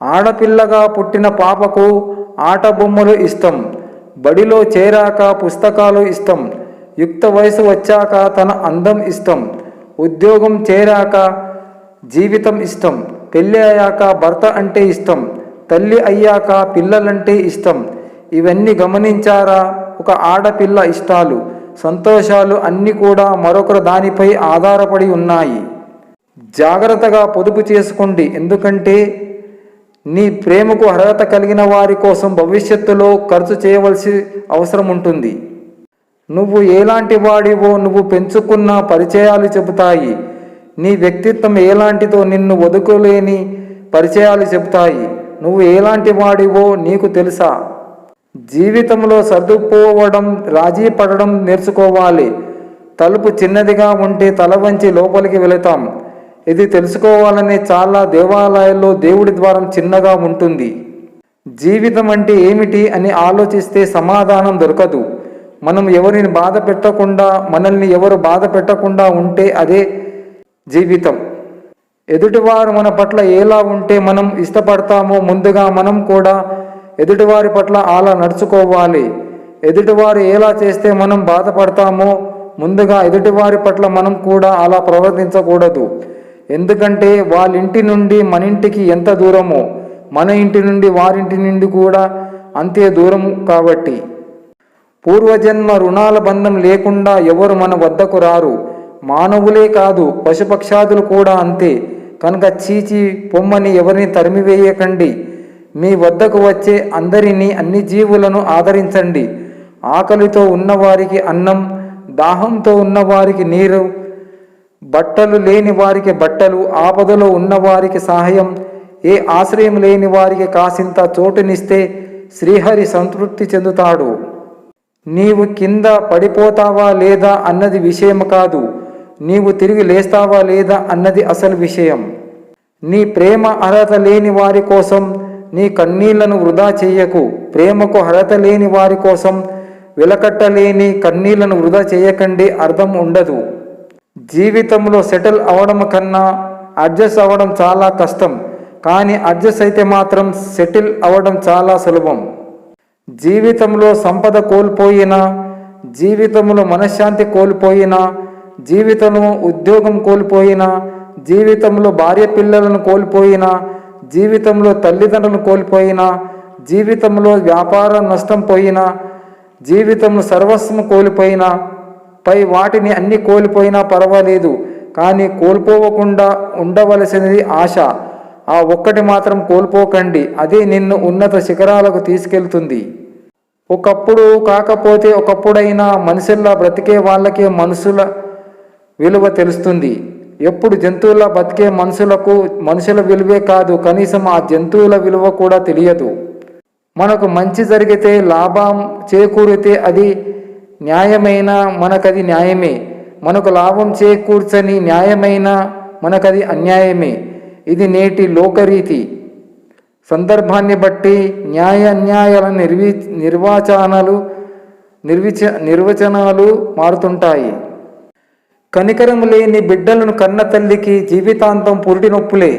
ఆడపిల్లగా పుట్టిన పాపకు ఆట బొమ్మలు ఇష్టం, బడిలో చేరాక పుస్తకాలు ఇష్టం, యుక్త వయసు వచ్చాక తన అందం ఇష్టం, ఉద్యోగం చేరాక జీవితం ఇష్టం, పెళ్ళి అయ్యాక భర్త అంటే ఇష్టం, తల్లి అయ్యాక పిల్లలంటే ఇష్టం. ఇవన్నీ గమనించారా? ఒక ఆడపిల్ల ఇష్టాలు, సంతోషాలు అన్నీ కూడా మరొకరు దానిపై ఆధారపడి ఉన్నాయి. జాగ్రత్తగా పొదుపు చేసుకోండి. ఎందుకంటే నీ ప్రేమకు అర్హత కలిగిన వారి కోసం భవిష్యత్తులో ఖర్చు చేయవలసి అవసరం ఉంటుంది. నువ్వు ఎలాంటి వాడివో నువ్వు పెంచుకున్న పరిచయాలు చెబుతాయి. నీ వ్యక్తిత్వం ఎలాంటిదో నిన్ను వదుకోలేని పరిచయాలు చెబుతాయి. నువ్వు ఎలాంటి వాడివో నీకు తెలుసా? జీవితంలో సర్దుపోవడం, రాజీ పడడం నేర్చుకోవాలి. తలుపు చిన్నదిగా ఉంటే తల వంచి లోపలికి వెళతాం. ఇది తెలుసుకోవాలనే చాలా దేవాలయాల్లో దేవుడి ద్వారం చిన్నగా ఉంటుంది. జీవితం అంటే ఏమిటి అని ఆలోచిస్తే సమాధానం దొరకదు. మనం ఎవరిని బాధ పెట్టకుండా, మనల్ని ఎవరు బాధ పెట్టకుండా ఉంటే అదే జీవితం. ఎదుటివారు మన పట్ల ఎలా ఉంటే మనం ఇష్టపడతామో ముందుగా మనం కూడా ఎదుటివారి పట్ల అలా నడుచుకోవాలి. ఎదుటివారు ఎలా చేస్తే మనం బాధపడతామో ముందుగా ఎదుటివారి పట్ల మనం కూడా అలా ప్రవర్తించకూడదు. ఎందుకంటే వాళ్ళ ఇంటి నుండి మన ఇంటికి ఎంత దూరమో మన ఇంటి నుండి వారింటి నుండి కూడా అంతే దూరం. కాబట్టి పూర్వజన్మ రుణాల బంధం లేకుండా ఎవరు మన వద్దకు రారు. మానవులే కాదు, పశుపక్షాదులు కూడా అంతే. కనుక చీచి పొమ్మని ఎవరిని తరిమివేయకండి. మీ వద్దకు వచ్చే అందరినీ, అన్ని జీవులను ఆదరించండి. ఆకలితో ఉన్నవారికి అన్నం, దాహంతో ఉన్నవారికి నీరు, బట్టలు లేని వారికి బట్టలు, ఆపదలో ఉన్నవారికి సహాయం, ఏ ఆశ్రయం లేని వారికి కాసింత చోటునిస్తే శ్రీహరి సంతృప్తి చెందుతాడు. నీవు కింద పడిపోతావా లేదా అన్నది విషయం కాదు, నీవు తిరిగి లేస్తావా లేదా అన్నది అసలు విషయం. నీ ప్రేమ అర్హత లేని వారి కోసం నీ కన్నీళ్లను వృధా చేయకు. ప్రేమకు అర్హత లేని వారి కోసం వెలకట్టలేని కన్నీళ్లను వృధా చేయకండి, అర్థం ఉండదు. జీవితంలో సెటిల్ అవ్వడం కన్నా అడ్జస్ట్ అవ్వడం చాలా కష్టం. కానీ అడ్జస్ట్ అయితే మాత్రం సెటిల్ అవ్వడం చాలా సులభం. జీవితంలో సంపద కోల్పోయినా, జీవితంలో మనశ్శాంతి కోల్పోయినా, జీవితంలో ఉద్యోగం కోల్పోయినా, జీవితంలో భార్య పిల్లలను కోల్పోయినా, జీవితంలో తల్లిదండ్రులను కోల్పోయినా, జీవితంలో వ్యాపారం నష్టం పోయినా, జీవితంలో సర్వస్వం కోల్పోయినా, పై వాటిని అన్ని కోల్పోయినా పర్వాలేదు. కానీ కోల్పోవకుండా ఉండవలసినది ఆశ. ఆ ఒక్కటి మాత్రం కోల్పోకండి. అదే నిన్ను ఉన్నత శిఖరాలకు తీసుకెళ్తుంది. ఒకప్పుడు కాకపోతే ఒకప్పుడైనా మనుషుల్లా బ్రతికే వాళ్ళకే మనుషుల విలువ తెలుస్తుంది. ఎప్పుడు జంతువుల బతికే మనుషులకు మనుషుల విలువే కాదు, కనీసం ఆ జంతువుల విలువ కూడా తెలియదు. మనకు మంచి జరిగితే, లాభం చేకూరితే అది న్యాయమైన మనకది న్యాయమే. మనకు లాభం చేకూర్చని న్యాయమైన మనకది అన్యాయమే. ఇది నేటి లోకరీతి. సందర్భాన్ని బట్టి న్యాయ అన్యాయాల నిర్వచనాలు మారుతుంటాయి. కనికరం లేని బిడ్డలను కన్న తల్లికి జీవితాంతం పురిటి నొప్పులే.